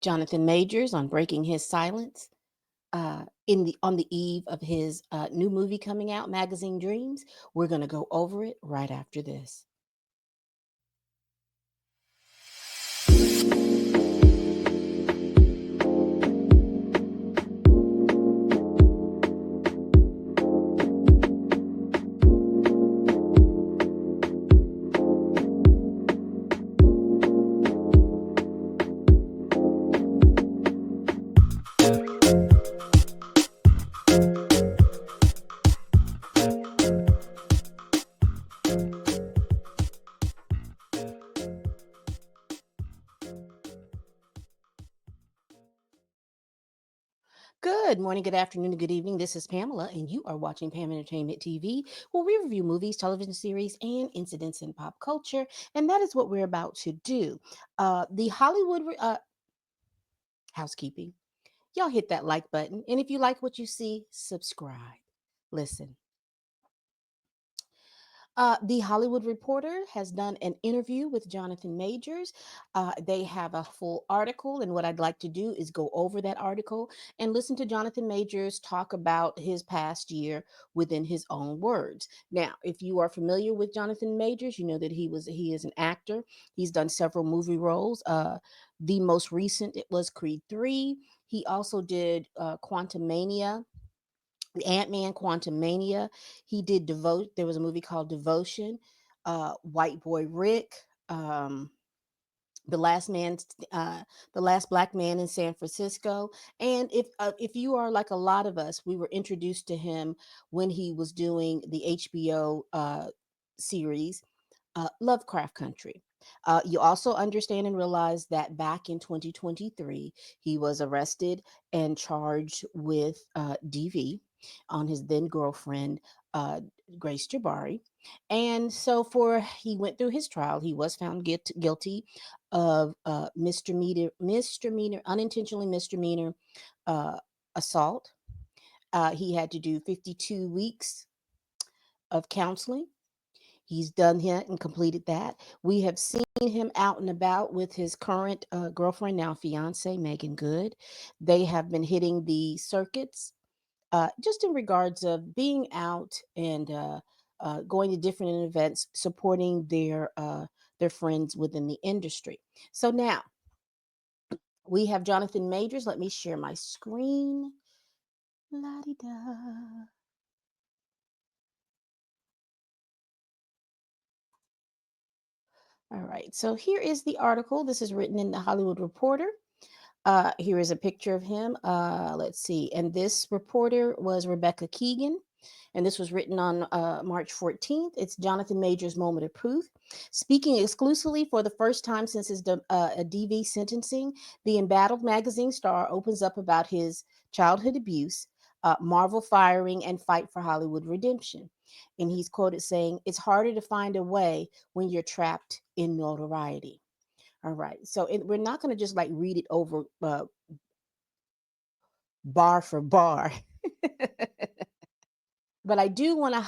Jonathan Majors on breaking his silence in the on the eve of his new movie coming out, Magazine Dreams. We're going to go over it right after this. Good morning, good afternoon, and good evening. This is Pamela, and you are watching Pam Entertainment TV, where we review movies, television series, and incidents in pop culture. And that is what we're about to do. The Hollywood housekeeping. Y'all hit that like button. And if you like what you see, subscribe. Listen, the Hollywood Reporter has done an interview with Jonathan Majors. They have a full article, and what I'd like to do is go over that article and listen to Jonathan Majors talk about his past year within his own words. Now, if you are familiar with Jonathan Majors, you know that he is an actor. He's done several movie roles. The most recent it was Creed 3. He also did Quantum Mania, the Ant-Man Quantum Mania. He did Devote. There was a movie called Devotion, White Boy Rick, um, the last man, the last black man in San Francisco. And if you are like a lot of us, we were introduced to him when he was doing the HBO series Lovecraft Country. You also understand and realize that back in 2023, he was arrested and charged with DV on his then girlfriend, uh, Grace Jabari. And so, for he went through his trial, he was found guilty of unintentionally misdemeanor uh, assault. He had to do 52 weeks of counseling. He's done that and completed that. We have seen him out and about with his current girlfriend, now fiance, Megan Good. They have been hitting the circuits just in regards of being out and going to different events, supporting their friends within the industry. So now we have Jonathan Majors. Let me share my screen. La-di-da. All right. So here is the article. This is written in the Hollywood Reporter. Here is a picture of him. Let's see. And this reporter was Rebecca Keegan. And this was written on March 14th. It's Jonathan Major's moment of truth. Speaking exclusively for the first time since his DV sentencing, the embattled magazine star opens up about his childhood abuse, Marvel firing, and fight for Hollywood redemption. And he's quoted saying, "It's harder to find a way when you're trapped in notoriety." All right. So we're not going to just like read it over bar for bar, but um, I do want to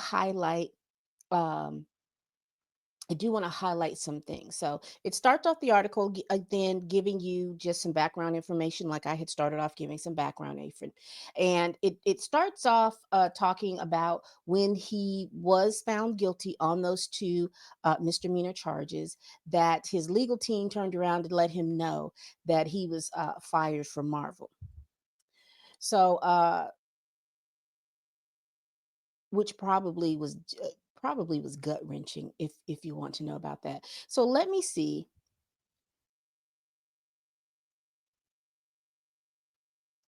highlight some things. So it starts off the article then giving you just some background information, like I had started off giving some background info, and it starts off talking about when he was found guilty on those two misdemeanor charges, that his legal team turned around to let him know that he was fired from Marvel. So which probably was gut wrenching if you want to know about that. So let me see.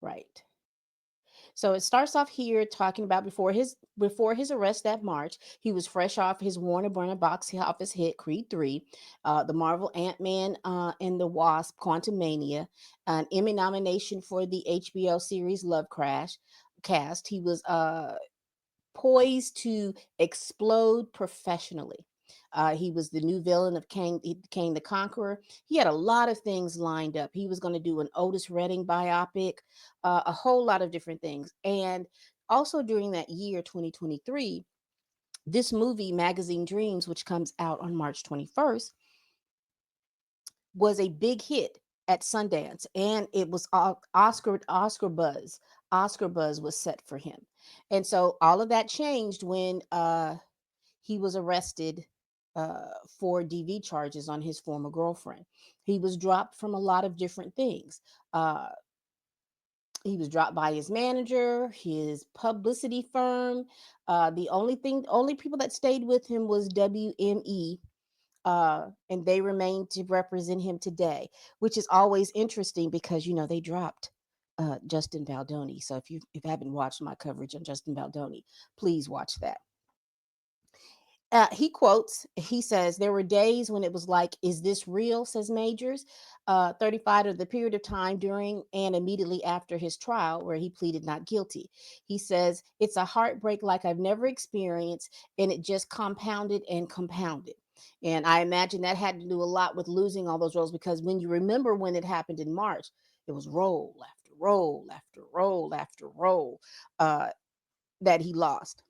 Right. So it starts off here talking about before his arrest that March, he was fresh off his Warner Bros. Box office hit Creed 3, the Marvel Ant-Man and the Wasp Quantumania, an Emmy nomination for the HBO series Love Crash cast. He was poised to explode professionally. He was the new villain of Kang the Conqueror. He had a lot of things lined up. He was going to do an Otis Redding biopic, a whole lot of different things. And also during that year, 2023, this movie, Magazine Dreams, which comes out on March 21st, was a big hit at Sundance, and it was Oscar buzz was set for him. And so all of that changed when he was arrested for DV charges on his former girlfriend. He was dropped from a lot of different things. Uh, he was dropped by his manager, his publicity firm. Only people that stayed with him was WME, and they remain to represent him today, which is always interesting because they dropped Justin Baldoni. So if you haven't watched my coverage on Justin Baldoni, please watch that. He says, there were days when it was like, is this real? Says Majors, 35 of the period of time during and immediately after his trial where he pleaded not guilty. He says, it's a heartbreak like I've never experienced, and it just compounded and compounded. And I imagine that had to do a lot with losing all those roles, because when you remember when it happened in March, it was roll after roll after roll after roll that he lost.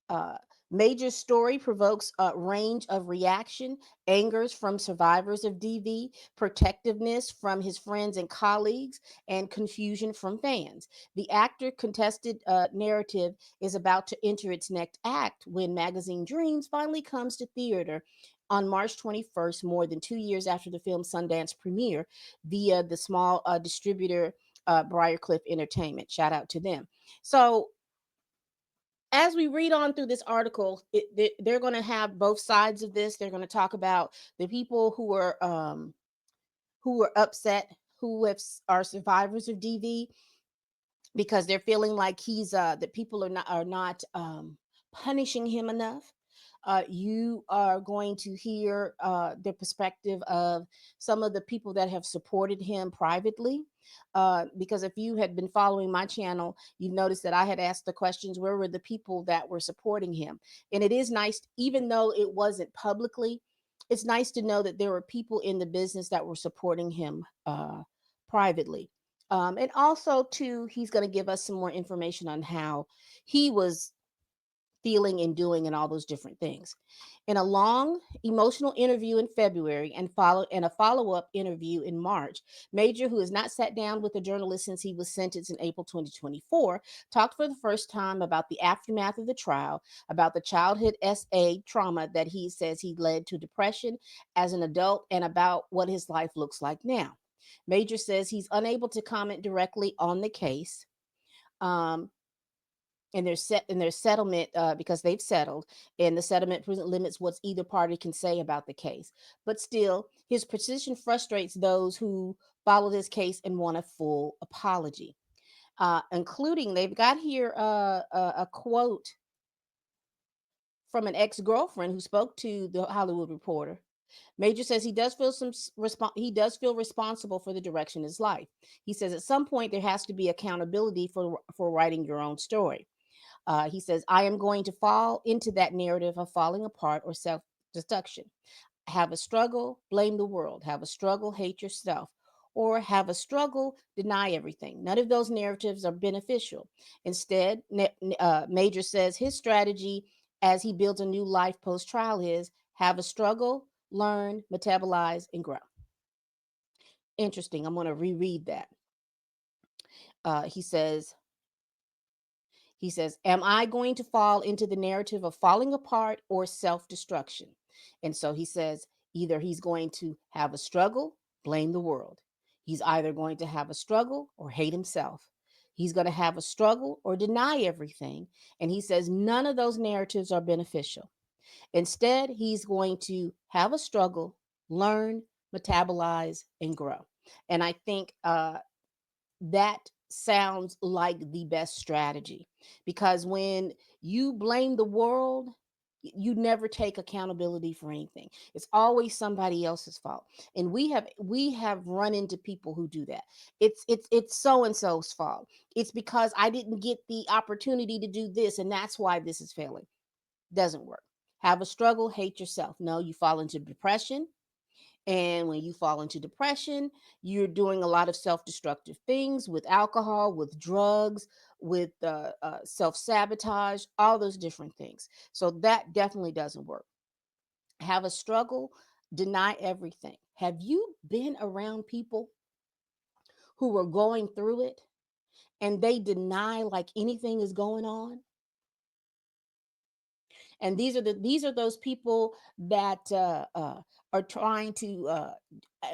Uh, Major story provokes a range of reaction, angers from survivors of DV, protectiveness from his friends and colleagues, and confusion from fans. The actor contested narrative is about to enter its next act when Magazine Dreams finally comes to theater on March 21st, more than 2 years after the film's Sundance premiere, via the small distributor Briarcliff Entertainment. Shout out to them. So as we read on through this article, they're going to have both sides of this. They're going to talk about the people who are upset, are survivors of DV, because they're feeling like he's that people are not punishing him enough. You are going to hear the perspective of some of the people that have supported him privately. Because if you had been following my channel, you've noticed that I had asked the questions, where were the people that were supporting him? And it is nice, even though it wasn't publicly, it's nice to know that there were people in the business that were supporting him privately. And also, too, he's going to give us some more information on how he was feeling and doing and all those different things. In a long emotional interview in February and a follow-up interview in March, Major, who has not sat down with a journalist since he was sentenced in April 2024, talked for the first time about the aftermath of the trial, about the childhood SA trauma that he says he led to depression as an adult, and about what his life looks like now. Major says he's unable to comment directly on the case. Um, and their settlement, because they've settled, and the settlement limits what either party can say about the case. But still, his position frustrates those who follow this case and want a full apology, including, they've got here a quote from an ex-girlfriend who spoke to the Hollywood Reporter. Major says he does feel responsible for the direction of his life. He says at some point there has to be accountability for writing your own story. He says, I am going to fall into that narrative of falling apart or self destruction. Have a struggle, blame the world. Have a struggle, hate yourself. Or have a struggle, deny everything. None of those narratives are beneficial. Instead, Major says his strategy as he builds a new life post trial is have a struggle, learn, metabolize, and grow. Interesting. I'm going to reread that. Uh, he says, Am I going to fall into the narrative of falling apart or self destruction? And so he says, either he's going to have a struggle, blame the world. He's either going to have a struggle or hate himself. He's going to have a struggle or deny everything. And he says, none of those narratives are beneficial. Instead, he's going to have a struggle, learn, metabolize, and grow. And I think that sounds like the best strategy, because when you blame the world, you never take accountability for anything. It's always somebody else's fault. And we have run into people who do that. It's so and so's fault. It's because I didn't get the opportunity to do this, and that's why this is failing. Doesn't work. Have a struggle, hate yourself. No, you fall into depression, and when you fall into depression, you're doing a lot of self destructive things with alcohol, with drugs, with self sabotage, all those different things. So that definitely doesn't work. Have a struggle, deny everything. Have you been around people who are going through it and they deny like anything is going on. And these are those people that are trying to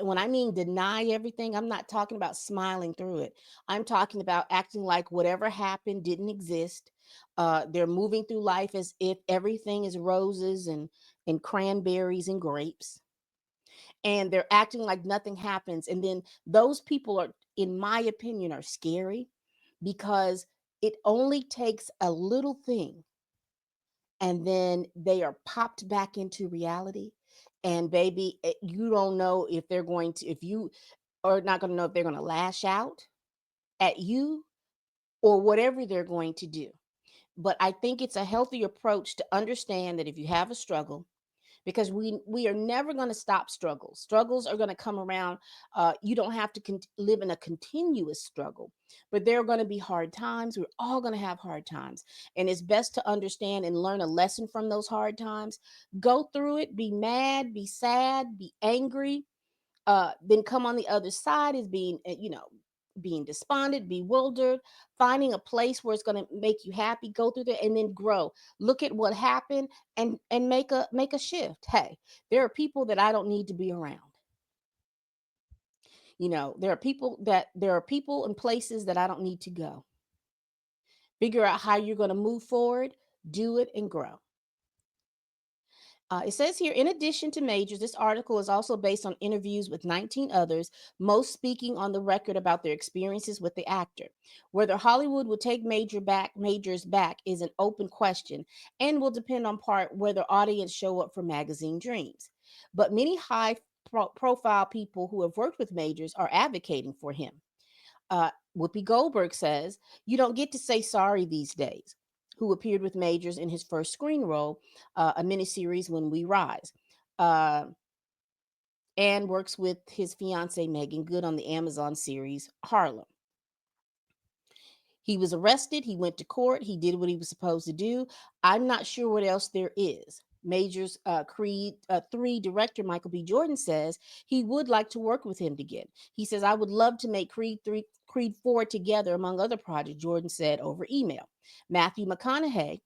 when I mean deny everything, I'm not talking about smiling through it. I'm talking about acting like whatever happened didn't exist. They're moving through life as if everything is roses and cranberries and grapes, and they're acting like nothing happens. And then those people are, in my opinion, are scary because it only takes a little thing and then they are popped back into reality. And baby, you don't know if they're going to, if you are not going to know if they're going to lash out at you or whatever they're going to do. But I think it's a healthy approach to understand that if you have a struggle, because we are never going to stop struggles. Struggles are going to come around. You don't have to live in a continuous struggle, but there are going to be hard times. We're all going to have hard times, and it's best to understand and learn a lesson from those hard times. Go through it. Be mad. Be sad. Be angry. Then come on the other side is being, being despondent, bewildered, finding a place where it's going to make you happy. Go through there and then grow. Look at what happened and make a shift. Hey, there are people that I don't need to be around. There are people and places that I don't need to go. Figure out how you're going to move forward, do it, and grow. It says here, in addition to Majors, this article is also based on interviews with 19 others, most speaking on the record about their experiences with the actor. Whether Hollywood will take Majors back is an open question and will depend on part whether audience show up for magazine dreams. But many high profile people who have worked with Majors are advocating for him. Whoopi Goldberg says, "You don't get to say sorry these days," who appeared with Majors in his first screen role, a miniseries, When We Rise, uh, and works with his fiancee Megan Good on the Amazon series Harlem. He was arrested. He went to court. He did what he was supposed to do. I'm not sure what else there is. Majors Creed 3 director Michael B. Jordan says he would like to work with him again. He says, "I would love to make Creed 3, Creed 4 together, among other projects," Jordan said over email. Matthew McConaughey,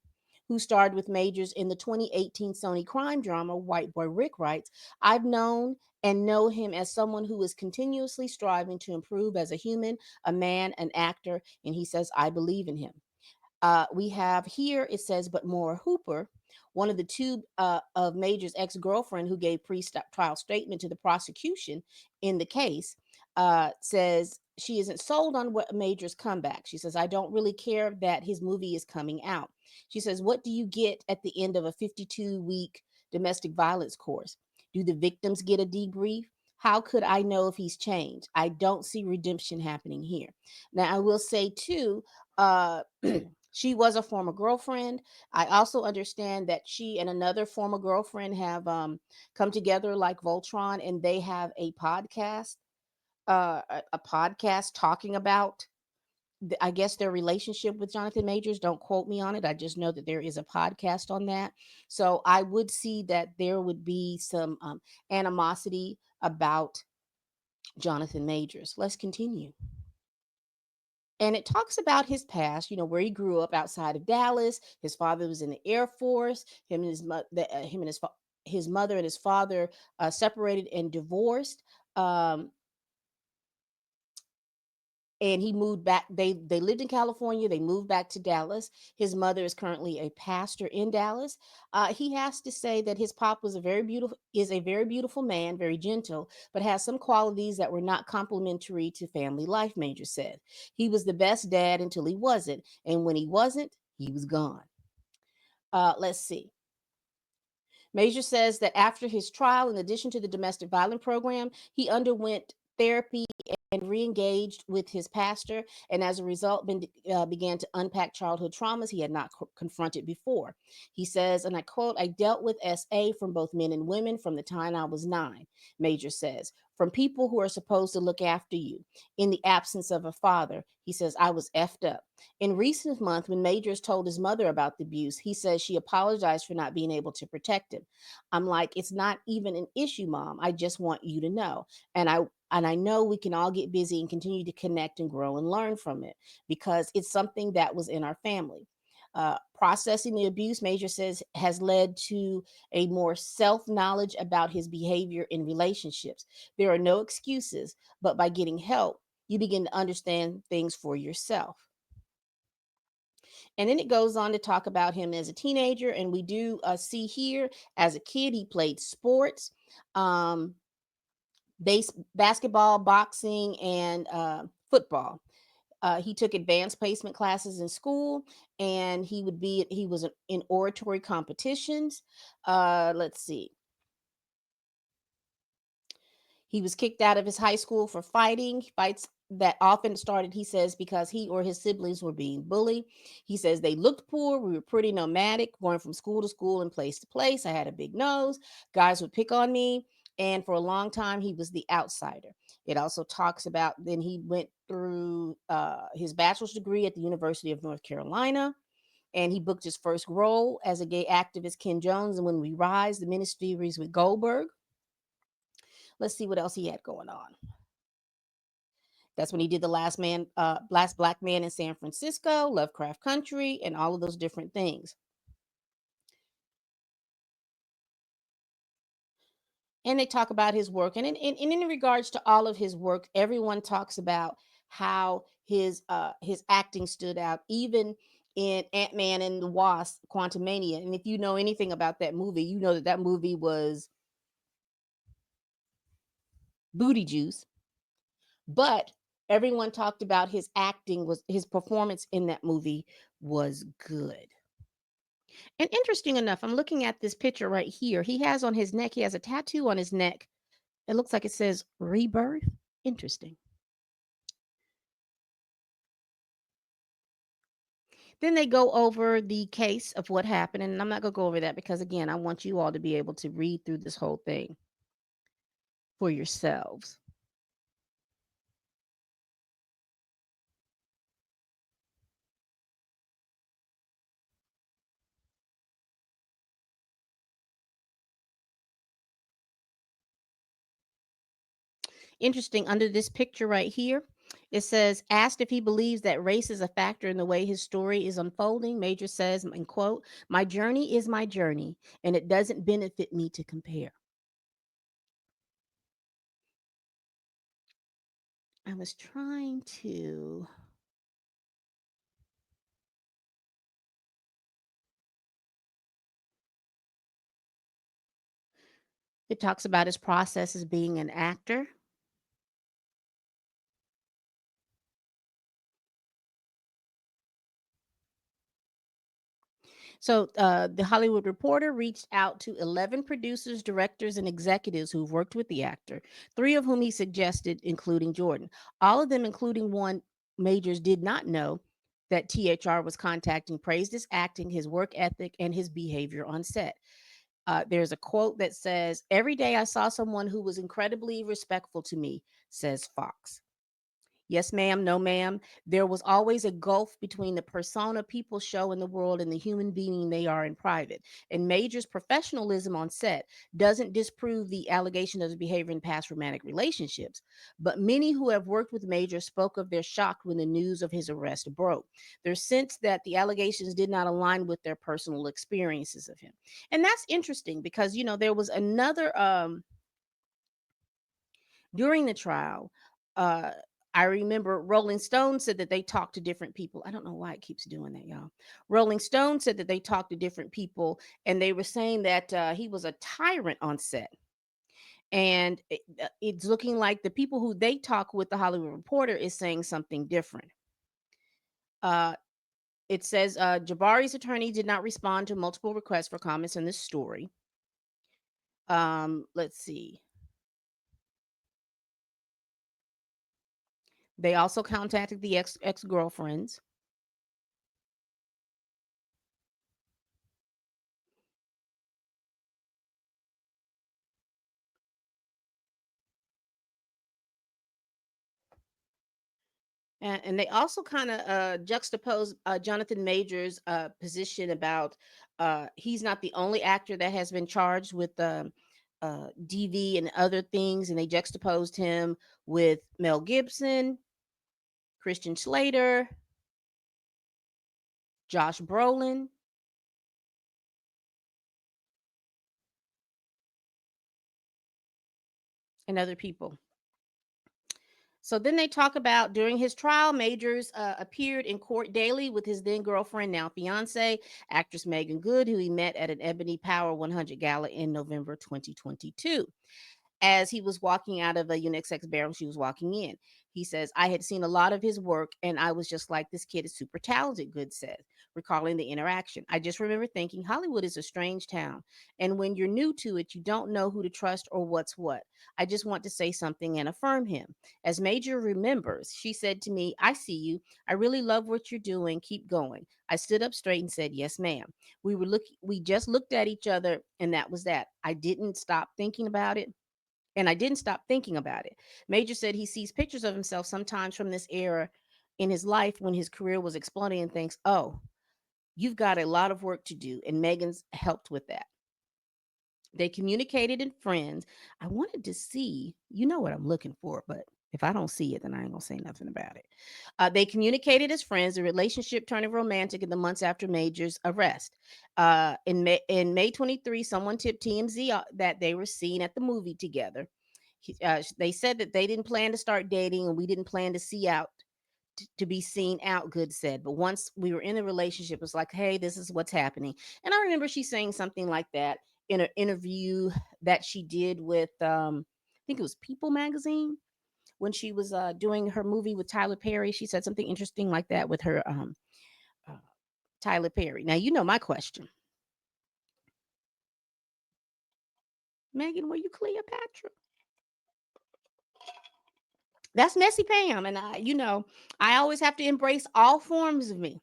who starred with Majors in the 2018 Sony crime drama White Boy Rick, writes, "I've known and know him as someone who is continuously striving to improve as a human, a man, an actor, and he says, I believe in him." We have here, it says, but Maura Hooper, one of the two of Major's ex-girlfriend who gave pre-trial statement to the prosecution in the case, says she isn't sold on what Major's comeback. She says, "I don't really care that his movie is coming out." She says, "What do you get at the end of a 52-week domestic violence course? Do the victims get a debrief? How could I know if he's changed? I don't see redemption happening here." Now, I will say too, uh, she was a former girlfriend. I also understand that she and another former girlfriend have come together like Voltron, and they have a podcast talking about, I guess, their relationship with Jonathan Majors. Don't quote me on it. I just know that there is a podcast on that. So I would see that there would be some animosity about Jonathan Majors. Let's continue. And it talks about his past, where he grew up outside of Dallas. His father was in the Air Force. His mother and his father separated and divorced. Um, and he moved back. They lived in California. They moved back to Dallas. His mother is currently a pastor in Dallas. He has to say that his pop is a very beautiful man, very gentle, but has some qualities that were not complimentary to family life. Major said he was the best dad until he wasn't, and when he wasn't, he was gone. Let's see. Major says that after his trial, in addition to the domestic violence program, he underwent therapy and re-engaged with his pastor, and as a result began to unpack childhood traumas he had not confronted before. He says, and I quote, "I dealt with SA from both men and women from the time I was 9," Major says. from people who are supposed to look after you. In the absence of a father, he says, I was effed up. In recent month, when Majors told his mother about the abuse, he says she apologized for not being able to protect him. I'm like, it's not even an issue, mom. I just want you to know. And I know we can all get busy and continue to connect and grow and learn from it because it's something that was in our family. Processing the abuse, Major says, has led to a more self knowledge about his behavior in relationships. There are no excuses, but by getting help, you begin to understand things for yourself. And then it goes on to talk about him as a teenager. And we do see here as a kid, he played sports, um, basketball, boxing, and football. He took advanced placement classes in school, and he was in oratory competitions. Let's see. He was kicked out of his high school for fighting. Fights that often started, he says, because he or his siblings were being bullied. He says they looked poor. We were pretty nomadic, going from school to school and place to place. I had a big nose. Guys would pick on me. And for a long time, he was the outsider. It also talks about then he went through his bachelor's degree at the University of North Carolina, and he booked his first role as a gay activist, Ken Jones, and When We Rise, the miniseries with Goldberg. Let's see what else he had going on. That's when he did the last black man in San Francisco, Lovecraft Country, and all of those different things. And they talk about his work, and in regards to all of his work, everyone talks about how his acting stood out, even in Ant-Man and the Wasp: Quantumania. And if you know anything about that movie, you know that that movie was booty juice, but everyone talked about his performance in that movie was good. And interesting enough, I'm looking at this picture right here. He has a tattoo on his neck. It looks like it says rebirth. Interesting. Then they go over the case of what happened. And I'm not going to go over that because, again, I want you all to be able to read through this whole thing for yourselves. Interesting. Under this picture right here, it says, asked if he believes that race is a factor in the way his story is unfolding, Major says, and quote, my journey is my journey, and it doesn't benefit me to compare. I was trying to. It talks about his process as being an actor. So, the Hollywood Reporter reached out to 11 producers, directors, and executives who've worked with the actor, three of whom he suggested, including Jordan. All of them, including one Majors, did not know that THR was contacting, praised his acting, his work ethic, and his behavior on set. There's a quote that says, every day I saw someone who was incredibly respectful to me, says Fox. Yes, ma'am. No, ma'am. There was always a gulf between the persona people show in the world and the human being they are in private. And Major's professionalism on set doesn't disprove the allegation of his behavior in past romantic relationships. But many who have worked with Major spoke of their shock when the news of his arrest broke. Their sense that the allegations did not align with their personal experiences of him. And that's interesting because, there was another during the trial, uh, I remember Rolling Stone said that they talked to different people. I don't know why it keeps doing that, y'all. Rolling Stone said that they talked to different people, and they were saying that he was a tyrant on set. And it's looking like the people who they talk with, the Hollywood Reporter, is saying something different. Uh, it says Jabari's attorney did not respond to multiple requests for comments on this story. Let's see. They also contacted the ex girlfriends. And they also kind of juxtapose Jonathan Majors' position about he's not the only actor that has been charged with DV and other things, and they juxtaposed him with Mel Gibson, Christian Slater, Josh Brolin, and other people. So then they talk about during his trial, Majors appeared in court daily with his then girlfriend, now fiance, actress Megan Good, who he met at an Ebony Power 100 gala in November 2022. As he was walking out of a unisex barrel, she was walking in. He says, I had seen a lot of his work and I was just like, this kid is super talented, Good said, recalling the interaction. I just remember thinking Hollywood is a strange town. And when you're new to it, you don't know who to trust or what's what. I just want to say something and affirm him. As Major remembers, she said to me, I see you. I really love what you're doing. Keep going. I stood up straight and said, yes, ma'am. We just looked at each other and that was that. I didn't stop thinking about it. Major said he sees pictures of himself sometimes from this era in his life when his career was exploding and thinks, oh, you've got a lot of work to do. And Megan's helped with that. They communicated in friends. I wanted to see, you know what I'm looking for, but if I don't see it, then I ain't gonna say nothing about it. They communicated as friends. The relationship turning romantic in the months after Major's arrest. In May 23, someone tipped TMZ that they were seen at the movie together. They said that they didn't plan to start dating, and we didn't plan to see out to be seen out, Good said. But once we were in a relationship, it's like, hey, this is what's happening. And I remember she saying something like that in an interview that she did with, I think it was People magazine when she was doing her movie with Tyler Perry. She said something interesting like that with her uh, Tyler Perry. Now, you know my question, Megan, were you Cleopatra? That's Messy Pam. And I always have to embrace all forms of me.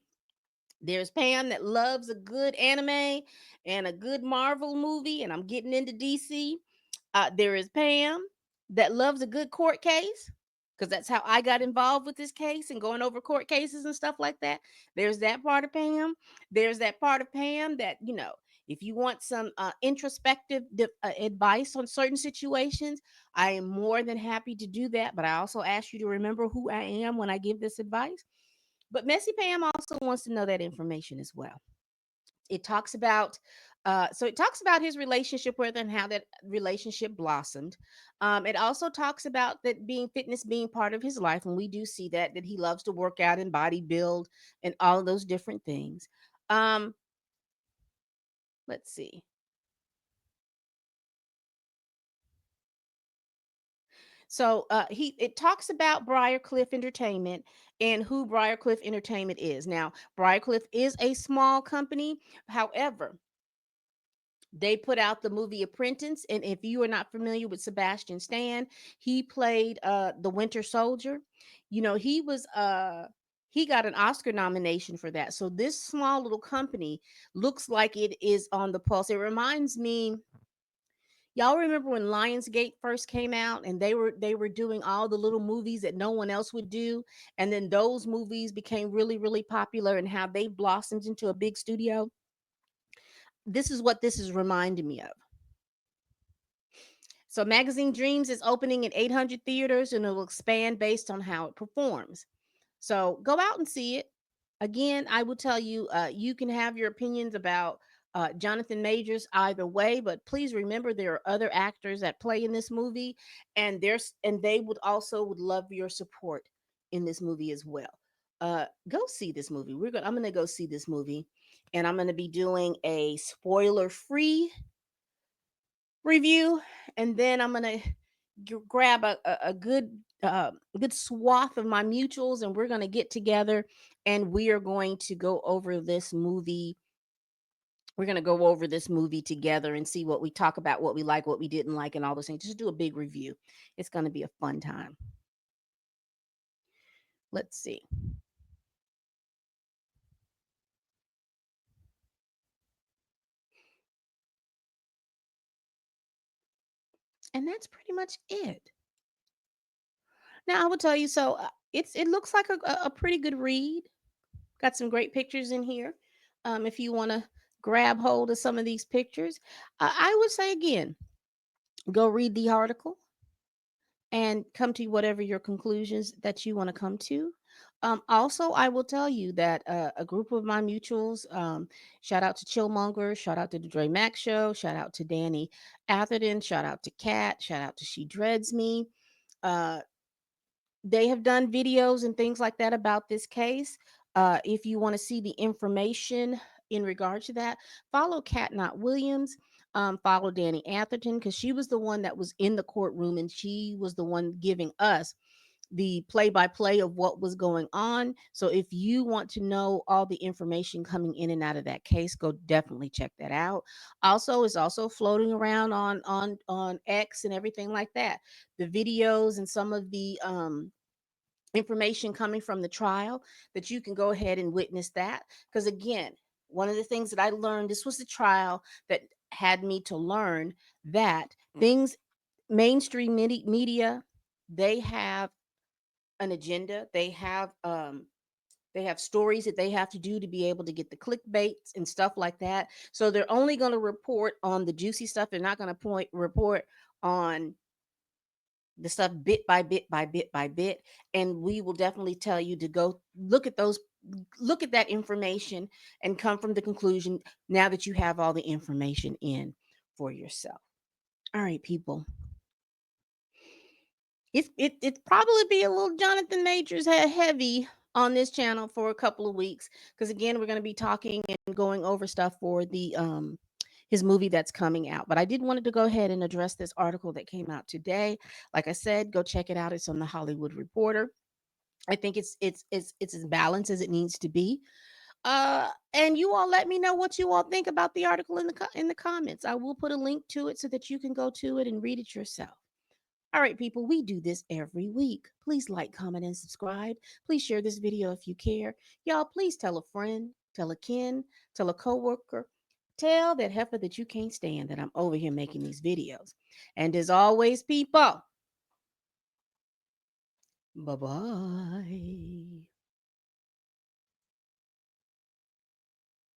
There's Pam that loves a good anime and a good Marvel movie, and I'm getting into DC. There is Pam that loves a good court case because that's how I got involved with this case and going over court cases and stuff like that. There's that part of Pam. There's that part of Pam that, if you want some introspective advice on certain situations, I am more than happy to do that. But I also ask you to remember who I am when I give this advice. But Messy Pam also wants to know that information as well. It talks about it talks about his relationship with her and how that relationship blossomed. It also talks about that being fitness being part of his life, and we do see that he loves to work out and body build and all of those different things. Um, let's see. So he it talks about Briarcliff Entertainment and who Briarcliff Entertainment is. Now, Briarcliff is a small company. However, they put out the movie Apprentice, and if you are not familiar with Sebastian Stan, he played the Winter Soldier. He got an Oscar nomination for that. So this small little company looks like it is on the pulse. It reminds me, y'all remember when Lionsgate first came out and they were doing all the little movies that no one else would do, and then those movies became really really popular and how they blossomed into a big studio. This is what this is reminding me of. So Magazine Dreams is opening in 800 theaters and it will expand based on how it performs. So go out and see it. Again, I will tell you, you can have your opinions about Jonathan Majors either way, but please remember there are other actors that play in this movie, and they would love your support in this movie as well. Go see this movie. I'm gonna go see this movie, and I'm gonna be doing a spoiler free review, and then I'm gonna grab a good swath of my mutuals, and we're gonna get together, and we are going to go over this movie. We're gonna go over this movie together and see what we talk about, what we like, what we didn't like, and all those things. Just do a big review. It's gonna be a fun time. Let's see, and that's pretty much it. Now I will tell you so. it looks like a pretty good read. Got some great pictures in here. If you want to grab hold of some of these pictures, I would say again, go read the article and come to whatever your conclusions that you want to come to. Also, I will tell you that a group of my mutuals, shout out to Chillmonger, shout out to the Dre Max Show, shout out to Danny Atherton, shout out to Kat, shout out to She Dreads Me. Uh, they have done videos and things like that about this case. If you want to see the information in regard to that, follow Kat Not Williams. Follow Danny Atherton because she was the one that was in the courtroom and she was the one giving us the play by play of what was going on. So if you want to know all the information coming in and out of that case, go definitely check that out. Also, it's also floating around on X and everything like that. The videos and some of the information coming from the trial that you can go ahead and witness that. Because again, one of the things that I learned, this was the trial that had me to learn that things mainstream media, they have an agenda. They have stories that they have to do to be able to get the clickbaits and stuff like that. So they're only going to report on the juicy stuff. They're not going to report on the stuff bit by bit by bit by bit. And we will definitely tell you to go look at that information and come from the conclusion now that you have all the information in for yourself. All right, people. It's probably be a little Jonathan Majors heavy on this channel for a couple of weeks because again we're going to be talking and going over stuff for the his movie that's coming out. But I did wanted to go ahead and address this article that came out today. Like I said, go check it out. It's on the Hollywood Reporter. I think it's as balanced as it needs to be. And you all let me know what you all think about the article in in the comments. I will put a link to it so that you can go to it and read it yourself. All right, people, we do this every week. Please like, comment, and subscribe. Please share this video if you care. Y'all, please tell a friend, tell a kin, tell a coworker, tell that heifer that you can't stand that I'm over here making these videos. And as always, people, bye bye.